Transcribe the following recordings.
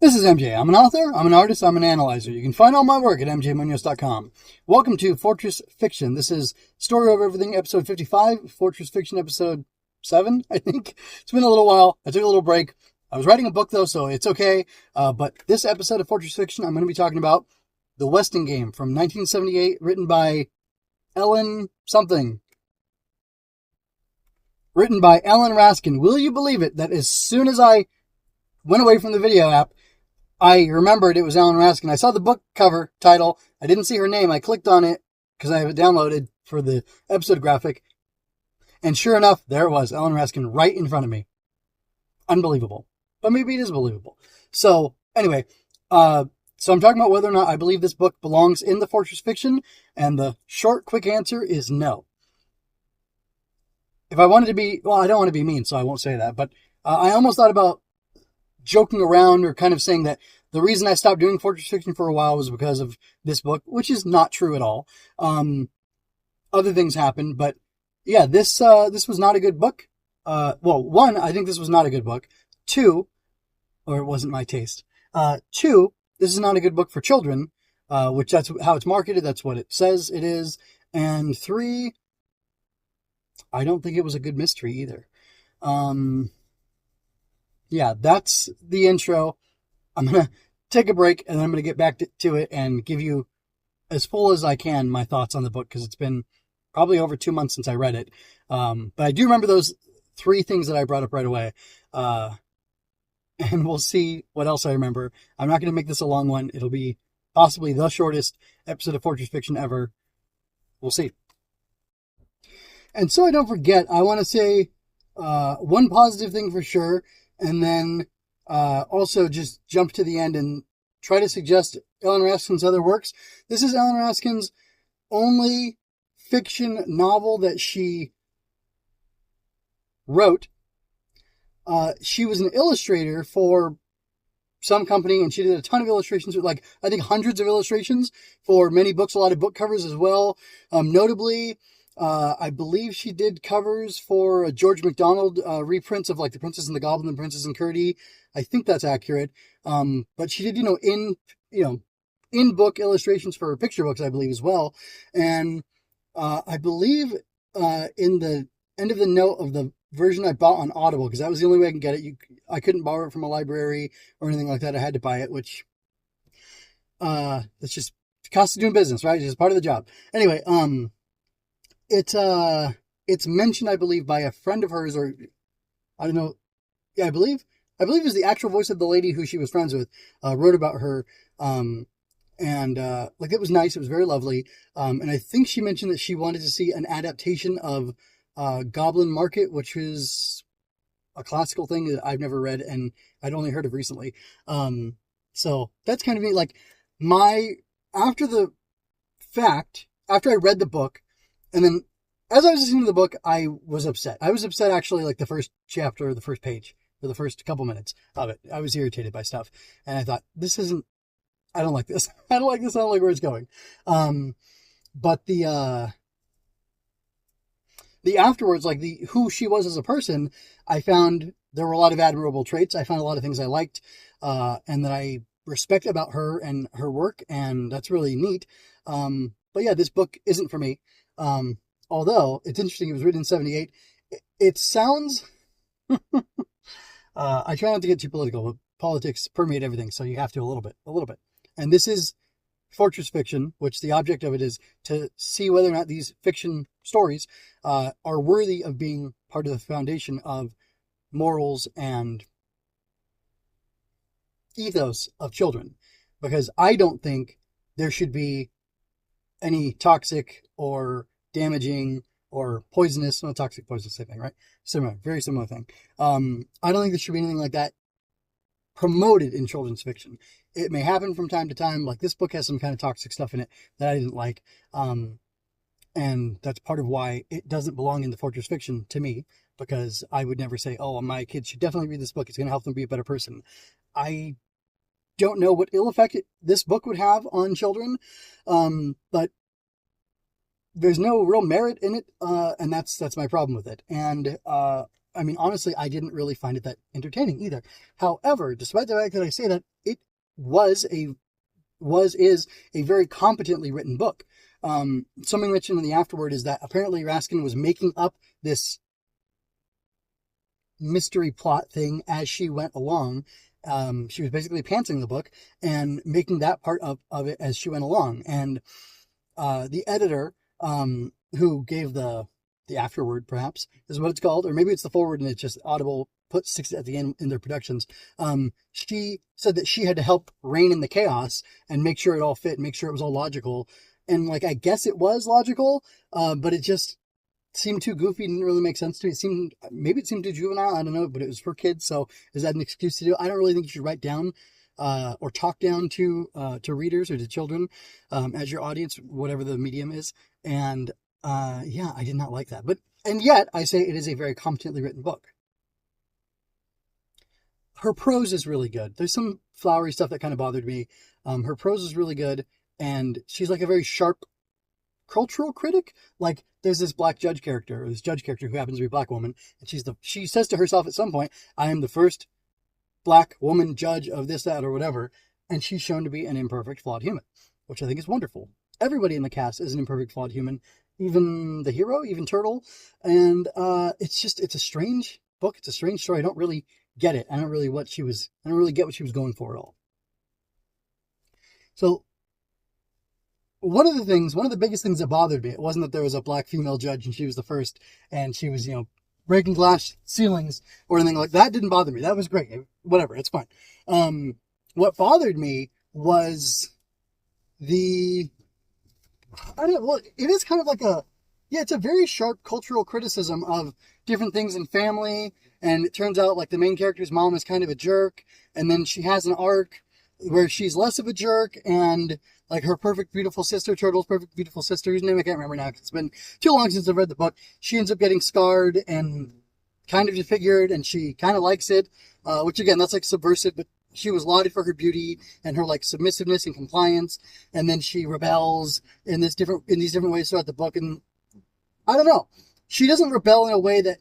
This is MJ. I'm an author, I'm an artist, I'm an analyzer. You can find all my work at mjmunoz.com. Welcome to Fortress Fiction. This is Story Over Everything, episode 55, Fortress Fiction, episode 7, I think. It's been a little while. I took a little break. I was writing a book, though, so it's okay. But this episode of Fortress Fiction, I'm going to be talking about The Westing Game from 1978, written by Ellen something. Written by Ellen Raskin. Will you believe it that as soon as I went away from the video app, I remembered it was Ellen Raskin. I saw the book cover title. I didn't see her name. I clicked on it because I have it downloaded for the episode graphic. And sure enough, there it was, Ellen Raskin right in front of me. Unbelievable. But maybe it is believable. So, anyway, so I'm talking about whether or not I believe this book belongs in the Fortress Fiction, and the short, quick answer is no. If I wanted to be, well, I don't want to be mean, so I won't say that, but I almost thought about joking around or kind of saying that the reason I stopped doing Fortress Fiction for a while was because of this book, which is not true at all. Other things happened, but yeah, this was not a good book. Well, one, I think this was not a good book. Two, or it wasn't my taste. Two, this is not a good book for children, which that's how it's marketed. That's what it says it is. And three, I don't think it was a good mystery either. Yeah, that's the intro. I'm going to take a break and then I'm going to get back to it and give you as full as I can my thoughts on the book because it's been probably over 2 months since I read it. But I do remember those three things that I brought up right away. And we'll see what else I remember. I'm not going to make this a long one. It'll be possibly the shortest episode of Fortress Fiction ever. We'll see. And so I don't forget, I want to say one positive thing for sure. And then also just jump to the end and try to suggest Ellen Raskin's other works. This is Ellen Raskin's only fiction novel that she wrote. She was an illustrator for some company, and she did a ton of illustrations, like I think hundreds of illustrations for many books, a lot of book covers as well. Notably, I believe she did covers for a George MacDonald reprints of like The Princess and the Goblin and Princess and Curdie. I think that's accurate. But she did, in book illustrations for picture books, I believe as well. And I believe in the end of the note of the version I bought on Audible, because that was the only way I can get it. I couldn't borrow it from a library or anything like that. I had to buy it, which that's just the cost of doing business, right? It's just part of the job. Anyway, it's mentioned, I believe, by a friend of hers, or I don't know. Yeah, I believe it was the actual voice of the lady who she was friends with, wrote about her. And it was nice. It was very lovely. And I think she mentioned that she wanted to see an adaptation of Goblin Market, which is a classical thing that I've never read and I'd only heard of recently. So that's kind of me. Like after I read the book, and then as I was listening to the book, I was upset. I was upset actually, like the first chapter or the first page or the first couple minutes of it. I was irritated by stuff. And I thought, I don't like this. I don't like this. I don't like where it's going. But the afterwards, like who she was as a person, I found there were a lot of admirable traits. I found a lot of things I liked, and that I respect about her and her work. And that's really neat. But yeah, this book isn't for me. Although it's interesting, it was written in 78. It sounds, I try not to get too political, but politics permeate everything. So you have to a little bit. And this is Fortress Fiction, which the object of it is to see whether or not these fiction stories are worthy of being part of the foundation of morals and ethos of children. Because I don't think there should be any toxic or damaging or poisonous, no, toxic, poisonous, same thing, right? Similar, very similar thing. I don't think there should be anything like that promoted in children's fiction. It may happen from time to time, like this book has some kind of toxic stuff in it that I didn't like. And that's part of why it doesn't belong in the Fortress Fiction to me, because I would never say, oh, my kids should definitely read this book. It's going to help them be a better person. I don't know what ill effect this book would have on children, but there's no real merit in it, and that's my problem with it. And I mean, honestly, I didn't really find it that entertaining either. However, despite the fact that I say that, it is a very competently written book. Something mentioned in the afterword is that apparently Raskin was making up this mystery plot thing as she went along. She was basically pantsing the book and making that part of it as she went along. And the editor, who gave the afterword, perhaps, is what it's called, or maybe it's the forward and it's just Audible sticks it at the end in their productions. She said that she had to help rein in the chaos and make sure it all fit, make sure it was all logical. And like, I guess it was logical, but it just seemed too goofy, didn't really make sense to me. Maybe it seemed too juvenile, I don't know, but it was for kids, so is that an excuse to do? I don't really think you should write down or talk down to readers or to children as your audience, whatever the medium is. And yeah, I did not like that. And yet, I say it is a very competently written book. Her prose is really good. There's some flowery stuff that kind of bothered me. Her prose is really good, and she's like a very sharp cultural critic. Like, there's this judge character who happens to be a black woman, and she says to herself at some point, I am the first black woman judge of this, that, or whatever, and she's shown to be an imperfect, flawed human, which I think is wonderful. Everybody in the cast is an imperfect, flawed human, even the hero, even Turtle, and it's a strange book. It's a strange story. I don't really get it. I don't really get what she was going for at all. So one of the biggest things that bothered me, it wasn't that there was a black female judge and she was the first and she was, breaking glass ceilings or anything like that. Didn't bother me. That was great. Whatever. It's fine. What bothered me was it is kind of like it's a very sharp cultural criticism of different things in family. And it turns out like the main character's mom is kind of a jerk. And then she has an arc where she's less of a jerk, and like her perfect, beautiful sister, Turtle's perfect, beautiful sister, whose name I can't remember now because it's been too long since I've read the book. She ends up getting scarred and kind of disfigured, and she kind of likes it, which again, that's like subversive, but she was lauded for her beauty and her like submissiveness and compliance, and then she rebels in these different ways throughout the book. And I don't know, she doesn't rebel in a way that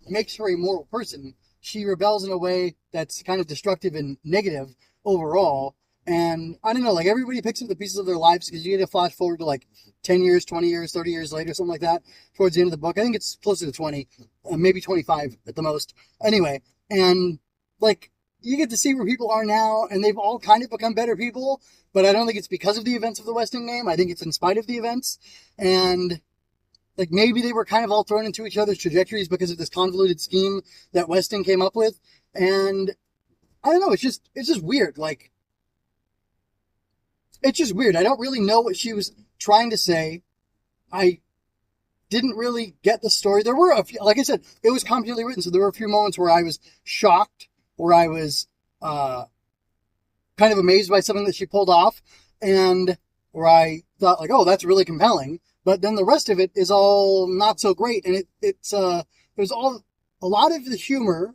makes her a moral person. She rebels in a way that's kind of destructive and negative overall. And I don't know, like everybody picks up the pieces of their lives because you get a flash forward to like 10 years, 20 years, 30 years later, something like that, towards the end of the book. I think it's closer to 20, maybe 25 at the most. Anyway, and like you get to see where people are now, and they've all kind of become better people, but I don't think it's because of the events of the Westing game. I think it's in spite of the events. And like maybe they were kind of all thrown into each other's trajectories because of this convoluted scheme that Westing came up with. And I don't know, it's just weird. Like, it's just weird. I don't really know what she was trying to say. I didn't really get the story. There were a few, like I said, it was competently written, so there were a few moments where I was shocked, where I was kind of amazed by something that she pulled off, and where I thought like, oh, that's really compelling. But then the rest of it is all not so great, and there's all a lot of the humor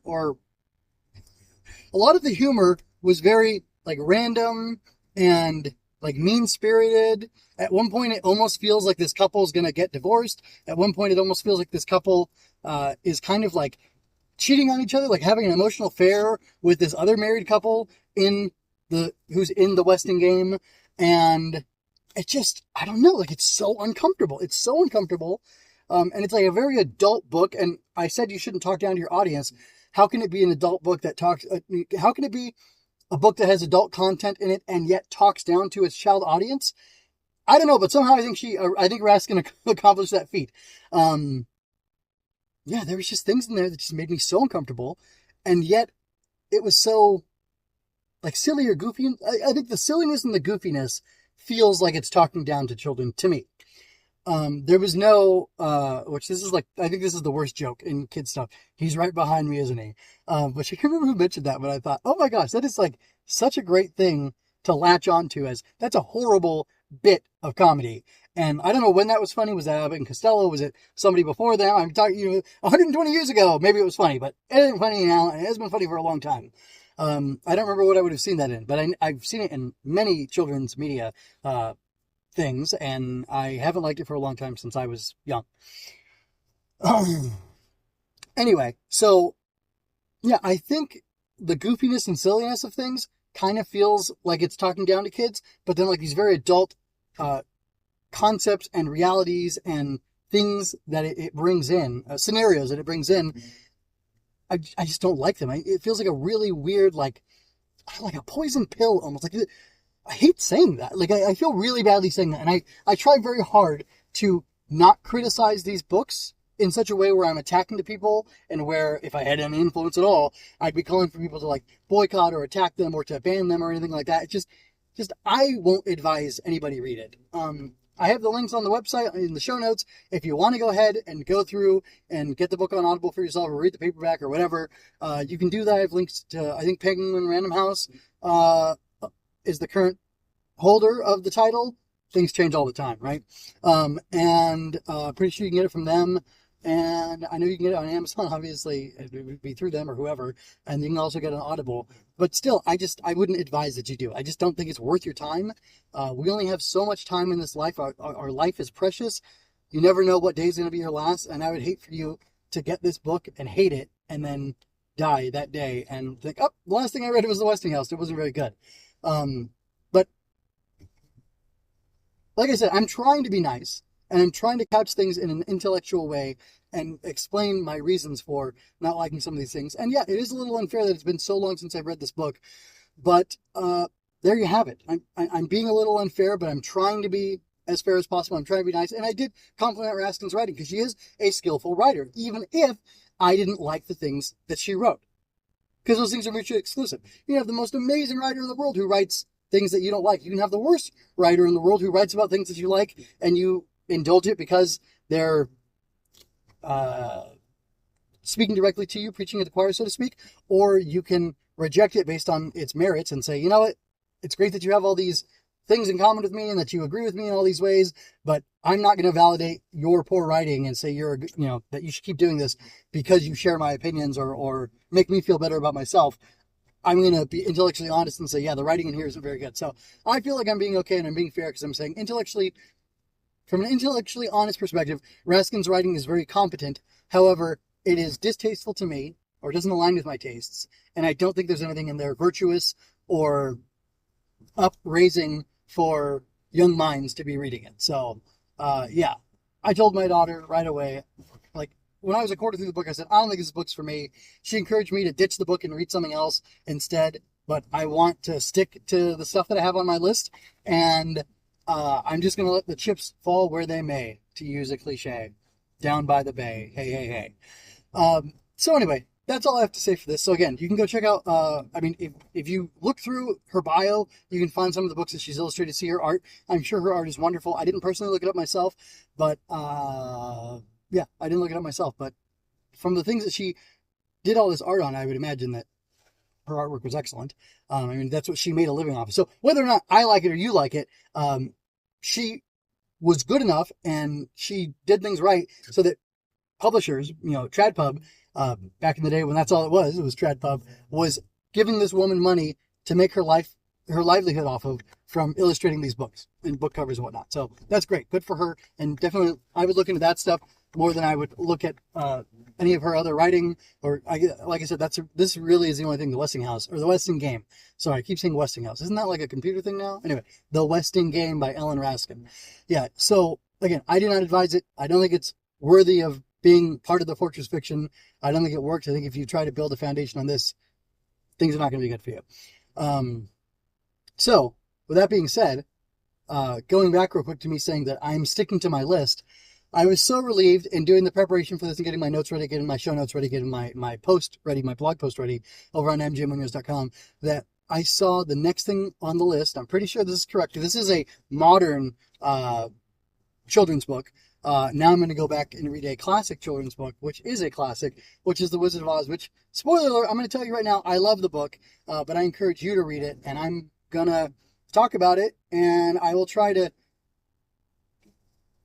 was very like random and like mean-spirited. At one point, it almost feels like this couple is going to get divorced. At one point, it almost feels like this couple is kind of like cheating on each other, like having an emotional affair with this other married couple who's in the Westing game. And it just, I don't know, like it's so uncomfortable. It's so uncomfortable. And it's like a very adult book. And I said you shouldn't talk down to your audience. How can it be an adult book that talks, how can it be a book that has adult content in it and yet talks down to its child audience? I don't know, but somehow I think Raskin accomplished that feat. Yeah, there was just things in there that just made me so uncomfortable, and yet it was so like silly or goofy. I think the silliness and the goofiness feels like it's talking down to children to me. There was no, which this is like, I think this is the worst joke in kid stuff. He's right behind me, isn't he? But I can't remember who mentioned that, but I thought, oh my gosh, that is like such a great thing to latch onto, as that's a horrible bit of comedy. And I don't know when that was funny. Was that Abbott and Costello? Was it somebody before them? I'm talking, 120 years ago, maybe it was funny, but it isn't funny now, and it has been funny for a long time. I don't remember what I would have seen that in, but I've seen it in many children's media, things, and I haven't liked it for a long time, since I was young. Anyway, so yeah, I think the goofiness and silliness of things kind of feels like it's talking down to kids, but then like these very adult uh, concepts and realities and things that it brings in, scenarios that it brings in, I just don't like them. It feels like a really weird, like a poison pill almost. Like, I hate saying that. Like, I feel really badly saying that. And I try very hard to not criticize these books in such a way where I'm attacking the people, and where if I had any influence at all, I'd be calling for people to like boycott or attack them or to ban them or anything like that. It's just I won't advise anybody read it. I have the links on the website in the show notes. If you want to go ahead and go through and get the book on Audible for yourself or read the paperback or whatever, you can do that. I have links to, I think Penguin Random House is the current holder of the title. Things change all the time, right? And pretty sure you can get it from them. And I know you can get it on Amazon, obviously. It would be through them or whoever. And you can also get an Audible. But still, I wouldn't advise that you do. I just don't think it's worth your time. We only have so much time in this life. Our life is precious. You never know what day is going to be your last. And I would hate for you to get this book and hate it and then die that day and think, oh, the last thing I read was The Westinghouse. It wasn't very good. But like I said, I'm trying to be nice. And I'm trying to couch things in an intellectual way and explain my reasons for not liking some of these things. And yeah, it is a little unfair that it's been so long since I've read this book. But there you have it. I'm being a little unfair, but I'm trying to be as fair as possible. I'm trying to be nice. And I did compliment Raskin's writing because she is a skillful writer, even if I didn't like the things that she wrote. Because those things are mutually exclusive. You have the most amazing writer in the world who writes things that you don't like. You can have the worst writer in the world who writes about things that you like, and you indulge it because they're speaking directly to you, preaching at the choir, so to speak, or you can reject it based on its merits and say, you know what, it's great that you have all these things in common with me and that you agree with me in all these ways, but I'm not going to validate your poor writing and say that you should keep doing this because you share my opinions or make me feel better about myself. I'm going to be intellectually honest and say, yeah, the writing in here isn't very good. So I feel like I'm being okay and I'm being fair because I'm saying from an intellectually honest perspective, Raskin's writing is very competent. However, it is distasteful to me, or doesn't align with my tastes, and I don't think there's anything in there virtuous or upraising for young minds to be reading it. So, yeah, I told my daughter right away, like, when I was a quarter through the book, I said, I don't think this book's for me. She encouraged me to ditch the book and read something else instead, but I want to stick to the stuff that I have on my list, and I'm just going to let the chips fall where they may, to use a cliche. Down by the bay. Hey, hey, hey. So anyway, that's all I have to say for this. So again, you can go check out, if you look through her bio, you can find some of the books that she's illustrated, see her art. I'm sure her art is wonderful. I didn't personally look it up myself, but, yeah, I didn't look it up myself. But from the things that she did all this art on, I would imagine that her artwork was excellent. That's what she made a living off of. So whether or not I like it or you like it, she was good enough and she did things right so that publishers, TradPub, back in the day when that's all it was TradPub, was giving this woman money to make her livelihood off of from illustrating these books and book covers and whatnot. So that's great. Good for her. And definitely I would look into that stuff more than I would look at any of her other writing. Or like I said, this really is the only thing, the Westinghouse, or the Westing Game. Sorry, I keep saying Westinghouse. Isn't that like a computer thing now? Anyway, The Westing Game by Ellen Raskin. Yeah, so again, I do not advise it. I don't think it's worthy of being part of the Fortress fiction. I don't think it works. I think if you try to build a foundation on this, things are not going to be good for you. So, with that being said, going back real quick to me saying that I'm sticking to my list, I was so relieved in doing the preparation for this and getting my notes ready, getting my show notes ready, getting my post ready, my blog post ready over on mjmunoz.com, that I saw the next thing on the list. I'm pretty sure this is correct. This is a modern children's book. Now I'm going to go back and read a classic children's book, which is a classic, which is The Wizard of Oz, which, spoiler alert, I'm going to tell you right now, I love the book, but I encourage you to read it, and I'm going to talk about it, and I will try to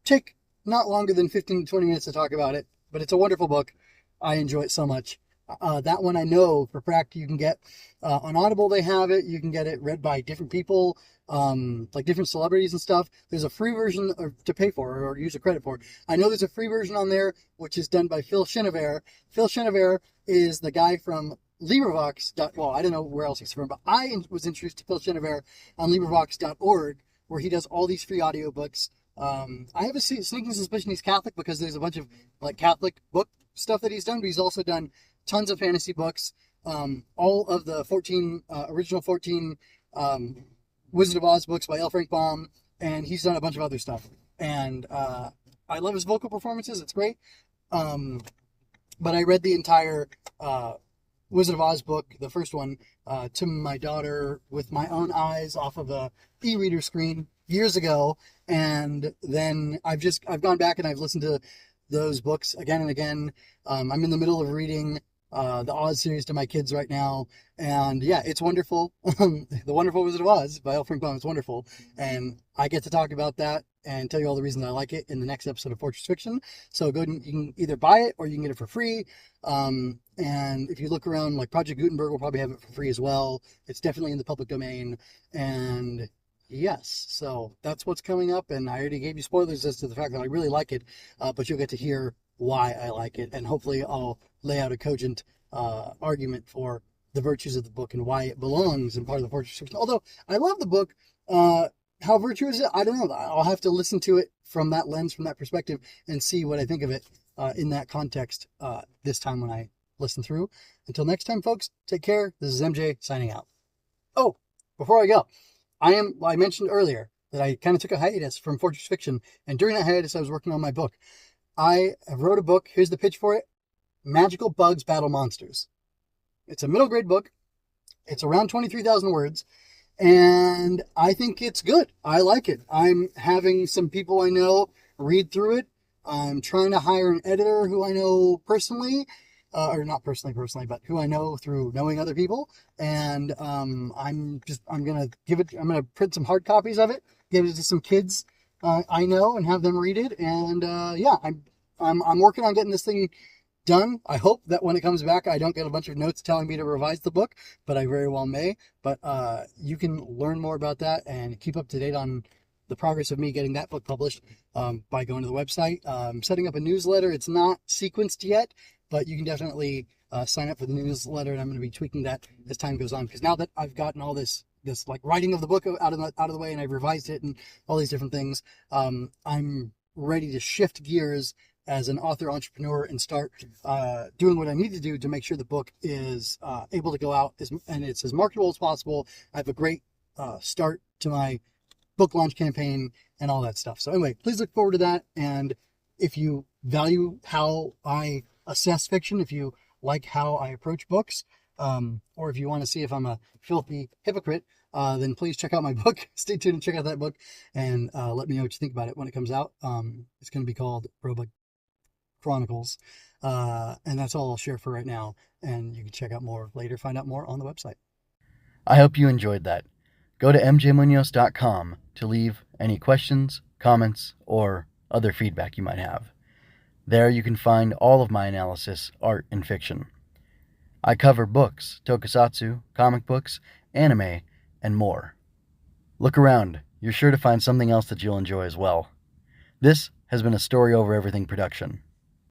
take not longer than 15 to 20 minutes to talk about it, but it's a wonderful book. I enjoy it so much. That one I know for fact you can get on Audible. They have it. You can get it read by different people, like different celebrities and stuff. There's a free version to pay for or use a credit for. I know there's a free version on there, which is done by Phil Chenevert. Phil Chenevert is the guy from LibriVox. Well, I don't know where else he's from, but I was introduced to Phil Chenevert on LibriVox.org, where he does all these free audiobooks. I have a sneaking suspicion he's Catholic because there's a bunch of like Catholic book stuff that he's done, but he's also done tons of fantasy books. All of the original 14 Wizard of Oz books by L. Frank Baum, and he's done a bunch of other stuff. And I love his vocal performances. It's great. But I read the entire Wizard of Oz book, the first one, to my daughter with my own eyes off of a e-reader screen years ago, and then I've gone back and I've listened to those books again and again. I'm in the middle of reading the Oz series to my kids right now, and yeah, it's wonderful. The Wonderful Wizard of Oz by L. Frank Baum is wonderful, and I get to talk about that and tell you all the reasons I like it in the next episode of Fortress Fiction. So go and you can either buy it or you can get it for free. And if you look around, like Project Gutenberg will probably have it for free as well. It's definitely in the public domain. And yes, so that's what's coming up. And I already gave you spoilers as to the fact that I really like it, but you'll get to hear why I like it. And hopefully I'll lay out a cogent argument for the virtues of the book and why it belongs in part of the Fortress Fiction. Although I love the book, how virtuous is it? I don't know. I'll have to listen to it from that lens, from that perspective, and see what I think of it in that context this time when I listen through. Until next time, folks, take care. This is MJ signing out. Oh, before I go, I mentioned earlier that I kind of took a hiatus from Fortress Fiction, and during that hiatus, I was working on my book. I wrote a book. Here's the pitch for it. Magical Bugs Battle Monsters. It's a middle grade book. It's around 23,000 words. And I think it's good. I like it. I'm having some people I know read through it. I'm trying to hire an editor who I know personally, or not personally, but who I know through knowing other people. And I'm gonna print some hard copies of it, give it to some kids I know, and have them read it. And yeah, I'm working on getting this thing done. I hope that when it comes back, I don't get a bunch of notes telling me to revise the book, but I very well may. But you can learn more about that and keep up to date on the progress of me getting that book published by going to the website. Setting up a newsletter. It's not sequenced yet, but you can definitely sign up for the newsletter, and I'm going to be tweaking that as time goes on, because now that I've gotten all this like writing of the book out of the way, and I've revised it and all these different things, I'm ready to shift gears as an author entrepreneur and start doing what I need to do to make sure the book is able to go out and it's as marketable as possible. I have a great start to my book launch campaign and all that stuff. So anyway, please look forward to that. And if you value how I assess fiction, if you like how I approach books, or if you want to see if I'm a filthy hypocrite, then please check out my book. Stay tuned and check out that book, and let me know what you think about it when it comes out. It's going to be called Robot Chronicles, and that's all I'll share for right now, and you can check out more later, find out more on the website. I hope you enjoyed that. Go to mjmunoz.com to leave any questions, comments, or other feedback you might have. There you can find all of my analysis, art, and fiction. I cover books, tokusatsu, comic books, anime, and more. Look around, you're sure to find something else that you'll enjoy as well. This has been a Story Over Everything production.